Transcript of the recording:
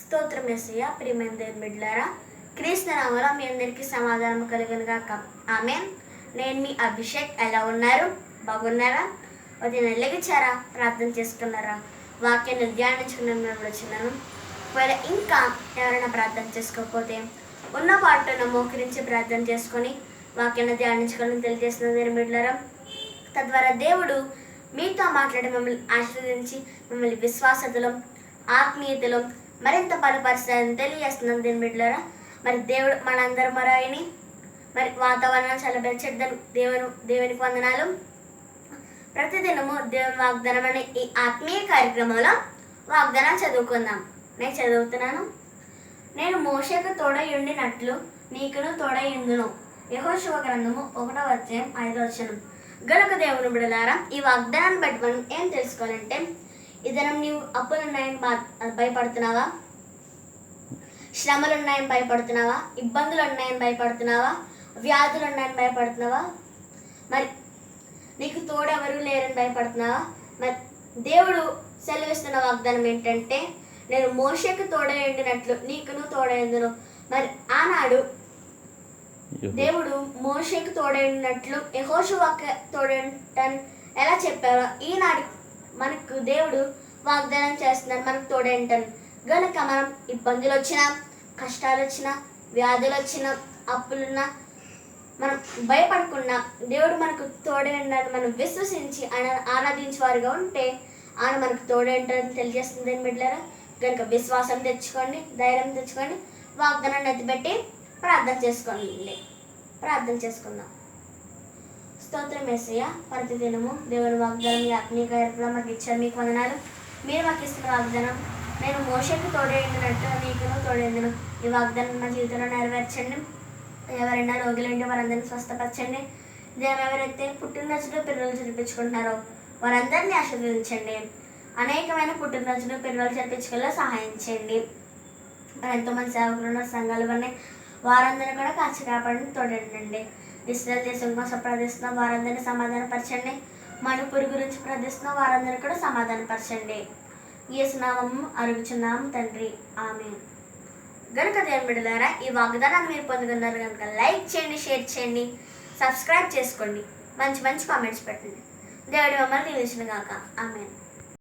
స్తోత్రం యేసయ్య. ప్రియమైన దేవుని బిడ్డలారా, క్రీస్తు నామములో మీ అందరికీ సమాధానం కలుగును గాక. ఆమేన్. నేను మీ అభిషేక్. ఎలా ఉన్నారు? బాగున్నారా? ఉదయం లెగిచారా? ప్రార్థన చేసుకున్నారా? వాక్యాన్ని ధ్యానించుకున్నప్పుడు వచ్చినాను. ఒకవేళ ఇంకా ఎవరైనా ప్రార్థన చేసుకోకపోతే ఉన్న పాటను మోకరించి ప్రార్థన చేసుకొని వాక్యాన్ని ధ్యానించుకోవాలని తెలియజేస్తున్న దేవుని బిడ్డలారా, తద్వారా దేవుడు మీతో మాట్లాడి మిమ్మల్ని ఆశీర్వదించి మిమ్మల్ని విశ్వాసతలో ఆత్మీయతలో మరింత బలపరుస్తారని తెలియజేస్తున్నాం దేవుని బిడ్డలారా. మరి దేవుడు మనందరం మరాయని మరి వాతావరణం చాలా బెచ్చని దేవునికి వందనాలు. ప్రతిదినము దేవుని వాగ్దానం అనే ఈ ఆత్మీయ కార్యక్రమంలో వాగ్దానం చదువుకుందాం. నేను చదువుతున్నాను. నేను మోషేకు తోడై ఉండినట్లు నీకును తోడై ఉండును. యెహోషువ గ్రంథము 1:5 గనుక దేవుని బిడ్డలారా, ఈ వాగ్దానాన్ని బట్టి మనం ఏం తెలుసుకోవాలంటే, ఈ దినం నీవు అప్పులున్నాయని భయపడుతున్నావా? శ్రమలు ఉన్నాయని భయపడుతున్నావా? ఇబ్బందులు ఉన్నాయని భయపడుతున్నావా? వ్యాధులు ఉన్నాయని భయపడుతున్నావా? మరి నీకు తోడెవరు లేరని భయపడుతున్నావా? మరి దేవుడు సెలవిస్తున్న వాగ్దానం ఏంటంటే, నేను మోషేకు తోడై ఉండినట్లు నీకును తోడై ఉండును. మరి ఆనాడు దేవుడు మోషేకు తోడై ఉన్నట్లు యెహోషువకు తోడై ఉంటాను ఎలా చెప్పారో, ఈనాడు మనకు దేవుడు వాగ్దానం చేస్తున్నాడు, మనకు తోడై ఉంటాను. కనుక మనం ఇబ్బందులు వచ్చినా, కష్టాలు వచ్చినా, వ్యాధులు వచ్చినా, అప్పులున్నా మనం భయపడకుండా దేవుడు మనకు తోడై ఉన్నాడు మనం విశ్వసించి ఆయన ఆరాధించే వారుగా ఉంటే ఆయన మనకు తోడై ఉంటారని తెలియజేస్తుంది బిడ్డలారా. కనుక విశ్వాసం తెచ్చుకోండి, ధైర్యం తెచ్చుకోండి, వాగ్దానాన్ని ఎత్తిపెట్టి ప్రార్థన చేసుకుందాం. స్తోత్రం యేసయ్య. ప్రతిదినము దేవుని వాగ్దానం ఈ ఆత్మీయ కార్యక్రమం మాకు ఇచ్చారు, మీకు వందనాలు. మీరు మాకు ఇస్తున్న వాగ్దానం, నేను మోషేకు తోడై ఉండినట్టు నీకును తోడై ఉండును. ఈ వాగ్దానం మా జీవితంలో నెరవేర్చండి. ఎవరైనా రోగులు ఉంటే వారందరినీ స్వస్థపరచండి. దేవుడు ఎవరైతే పుట్టినరోజులు పిల్లలు జరిపించుకుంటున్నారో వారందరినీ ఆశీర్వదించండి. అనేకమైన పుట్టినరోజులు పిల్లలు జరిపించుకోవాలో సహాయం చేయండి. మరి ఎంతోమంది సేవకులు ఉన్న సంఘాలు ఉన్నాయి, వారందరినీ కూడా కాచి కాపాడిని తోడండి. ఇస్రాయేల్ దేశం కోసం ప్రార్థిస్తున్న వారందరినీ సమాధానపరచండి. మణిపూర్ గురించి ప్రార్థిస్తున్న వారందరినీ కూడా సమాధానపరచండి. యేసు నామము అరుగుచున్నాము తండ్రి, ఆమేన్. గనుక దేవుని బిడ్డలారా, ఈ వాగ్దానాన్ని మీరు పొందుకున్నారు కనుక లైక్ చేయండి, షేర్ చేయండి, సబ్స్క్రైబ్ చేసుకోండి, మంచి మంచి కామెంట్స్ పెట్టండి. దేవుడి మమ్మల్ని నిలిచిన గాక. ఆమేన్.